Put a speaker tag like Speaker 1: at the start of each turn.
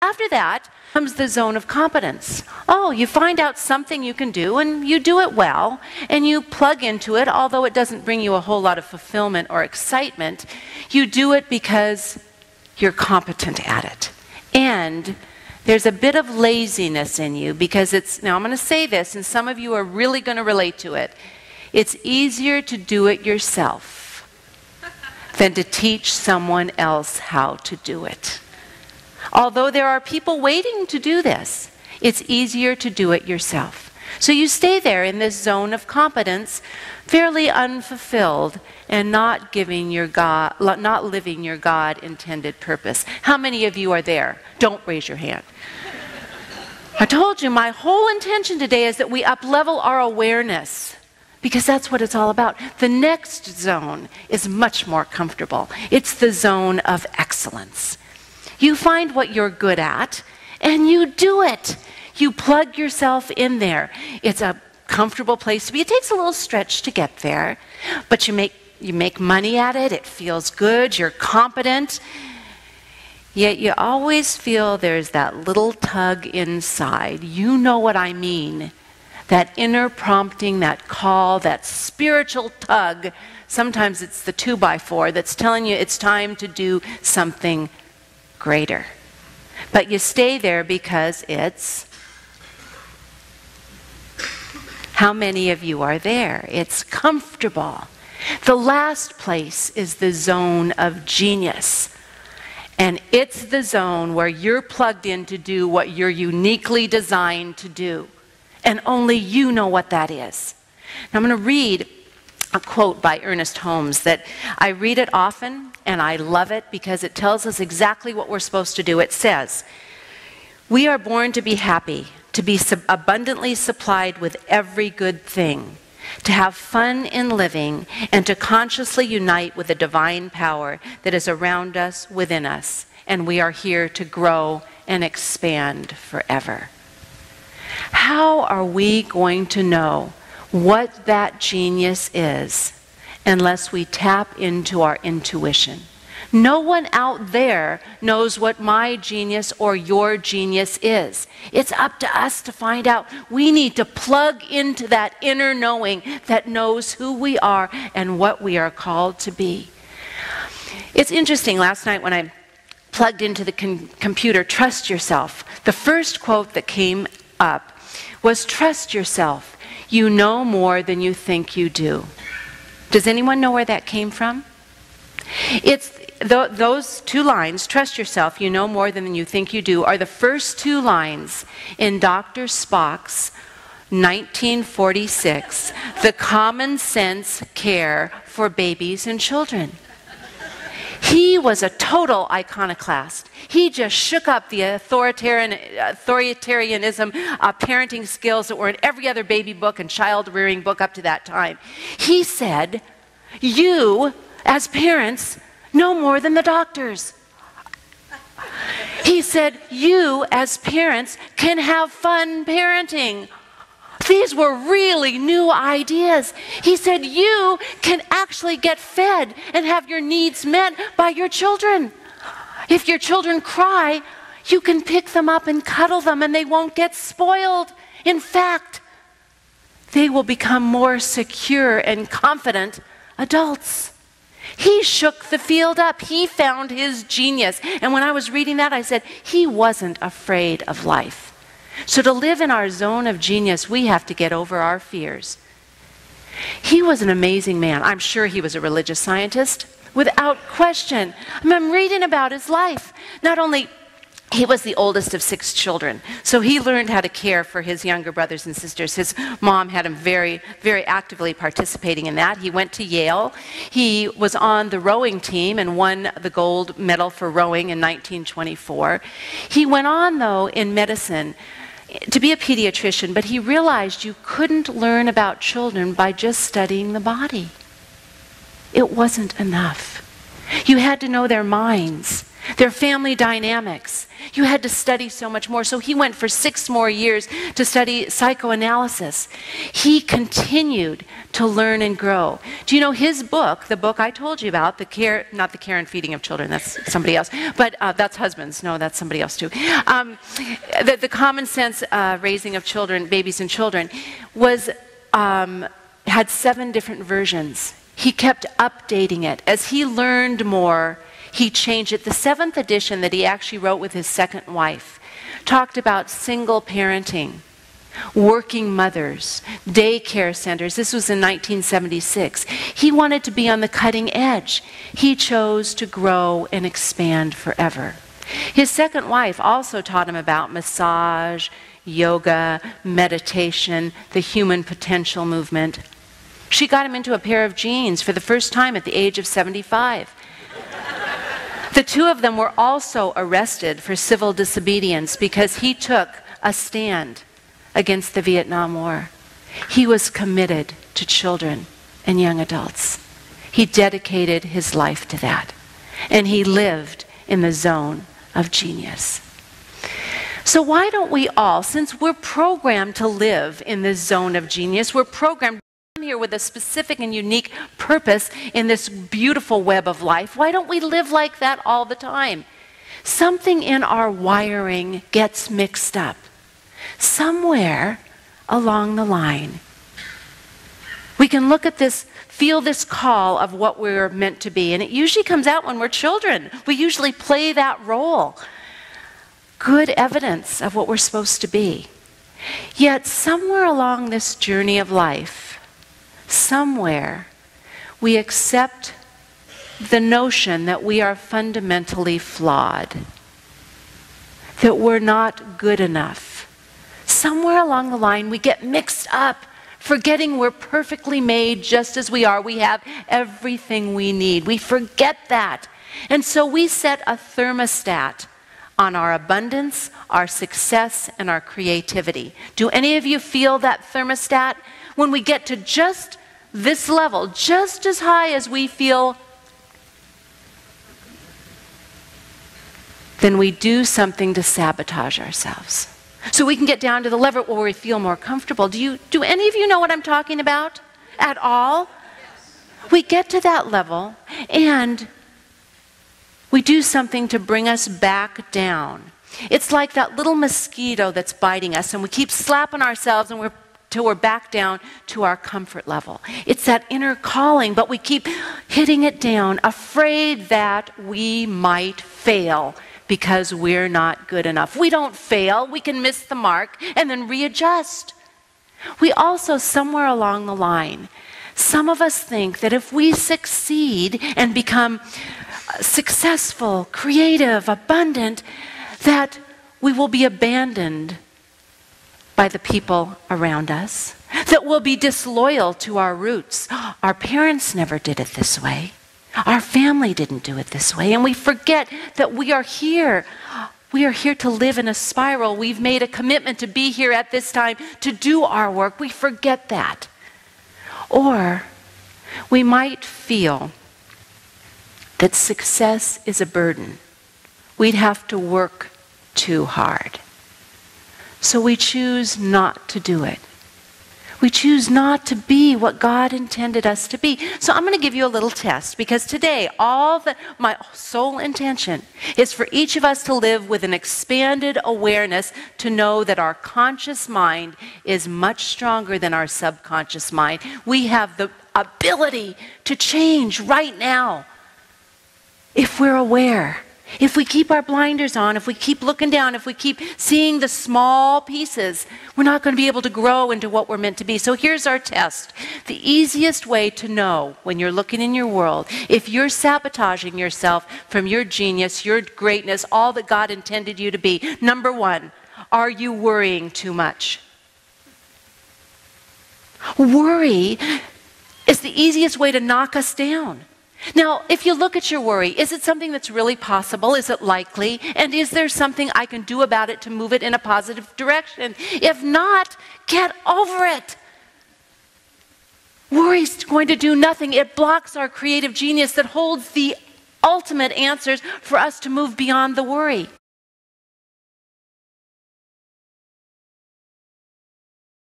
Speaker 1: After that comes the zone of competence. Oh, you find out something you can do, and you do it well, and you plug into it, although it doesn't bring you a whole lot of fulfillment or excitement. You do it because you're competent at it. And there's a bit of laziness in you because now I'm going to say this, and some of you are really going to relate to it. It's easier to do it yourself than to teach someone else how to do it. Although there are people waiting to do this, it's easier to do it yourself. So you stay there in this zone of competence, fairly unfulfilled, and not living your God-intended purpose. How many of you are there? Don't raise your hand. I told you my whole intention today is that we up-level our awareness, because that's what it's all about. The next zone is much more comfortable. It's the zone of excellence. You find what you're good at, and you do it. You plug yourself in there. It's a comfortable place to be. It takes a little stretch to get there, but you make money at it. It feels good. You're competent. Yet you always feel there's that little tug inside. You know what I mean. That inner prompting, that call, that spiritual tug. Sometimes it's the 2x4 that's telling you it's time to do something greater. But you stay there because it's... How many of you are there? It's comfortable. The last place is the zone of genius. And it's the zone where you're plugged in to do what you're uniquely designed to do. And only you know what that is. Now I'm going to read a quote by Ernest Holmes that I read it often, and I love it because it tells us exactly what we're supposed to do. It says, "We are born to be happy, to be abundantly supplied with every good thing, to have fun in living, and to consciously unite with the divine power that is around us, within us, and we are here to grow and expand forever." How are we going to know what that genius is unless we tap into our intuition? No one out there knows what my genius or your genius is. It's up to us to find out. We need to plug into that inner knowing that knows who we are and what we are called to be. It's interesting, last night when I plugged into the computer, trust yourself, the first quote that came up was, "Trust yourself. You know more than you think you do." Does anyone know where that came from? It's those two lines, "Trust yourself, you know more than you think you do," are the first two lines in Dr. Spock's 1946, The Common Sense Care for Babies and Children. He was a total iconoclast. He just shook up the authoritarianism, parenting skills that were in every other baby book and child rearing book up to that time. He said, you, as parents, know more than the doctors. He said, you, as parents, can have fun parenting. These were really new ideas. He said, you can actually get fed and have your needs met by your children. If your children cry, you can pick them up and cuddle them and they won't get spoiled. In fact, they will become more secure and confident adults. He shook the field up. He found his genius. And when I was reading that, I said, he wasn't afraid of life. So to live in our zone of genius, we have to get over our fears. He was an amazing man. I'm sure he was a religious scientist, without question. I'm reading about his life. Not only he was the oldest of 6 children, so he learned how to care for his younger brothers and sisters. His mom had him very, very actively participating in that. He went to Yale. He was on the rowing team and won the gold medal for rowing in 1924. He went on, though, in medicine to be a pediatrician, but he realized you couldn't learn about children by just studying the body. It wasn't enough. You had to know their minds, their family dynamics. You had to study so much more. So he went for 6 more years to study psychoanalysis. He continued to learn and grow. Do you know his book, the book I told you about, not the care and feeding of children, that's somebody else, but that's husbands. No, that's somebody else too. The Common Sense Raising of Children, Babies and Children, had 7 different versions. He kept updating it. As he learned more, he changed it. The 7th edition that he actually wrote with his second wife talked about single parenting, working mothers, daycare centers. This was in 1976. He wanted to be on the cutting edge. He chose to grow and expand forever. His second wife also taught him about massage, yoga, meditation, the human potential movement. She got him into a pair of jeans for the first time at the age of 75. The 2 of them were also arrested for civil disobedience because he took a stand against the Vietnam War. He was committed to children and young adults. He dedicated his life to that. And he lived in the zone of genius. So why don't we all, since we're programmed to live in this zone of genius, we're programmed here with a specific and unique purpose in this beautiful web of life, why don't we live like that all the time? Something in our wiring gets mixed up. Somewhere along the line, we can look at this, feel this call of what we're meant to be, and it usually comes out when we're children. We usually play that role. Good evidence of what we're supposed to be. Yet somewhere along this journey of life, somewhere we accept the notion that we are fundamentally flawed, that we're not good enough. Somewhere along the line we get mixed up, forgetting we're perfectly made just as we are. We have everything we need. We forget that. And so we set a thermostat on our abundance, our success, and our creativity. Do any of you feel that thermostat? When we get to just this level, just as high as we feel, then we do something to sabotage ourselves. So we can get down to the level where we feel more comfortable. Do any of you know what I'm talking about at all? We get to that level and we do something to bring us back down. It's like that little mosquito that's biting us and we keep slapping ourselves till we're back down to our comfort level. It's that inner calling, but we keep hitting it down, afraid that we might fail because we're not good enough. We don't fail, we can miss the mark and then readjust. We also, somewhere along the line, some of us think that if we succeed and become successful, creative, abundant, that we will be abandoned by the people around us, that we'll be disloyal to our roots. Our parents never did it this way. Our family didn't do it this way. And we forget that we are here. We are here to live in a spiral. We've made a commitment to be here at this time to do our work. We forget that. Or we might feel that success is a burden. We'd have to work too hard. So we choose not to do it. We choose not to be what God intended us to be. So I'm going to give you a little test, because today my sole intention is for each of us to live with an expanded awareness, to know that our conscious mind is much stronger than our subconscious mind. We have the ability to change right now if we're aware. If we keep our blinders on, if we keep looking down, if we keep seeing the small pieces, we're not going to be able to grow into what we're meant to be. So here's our test. The easiest way to know when you're looking in your world, if you're sabotaging yourself from your genius, your greatness, all that God intended you to be. Number 1, are you worrying too much? Worry is the easiest way to knock us down. Now, if you look at your worry, is it something that's really possible? Is it likely? And is there something I can do about it to move it in a positive direction? If not, get over it. Worry's going to do nothing. It blocks our creative genius that holds the ultimate answers for us to move beyond the worry.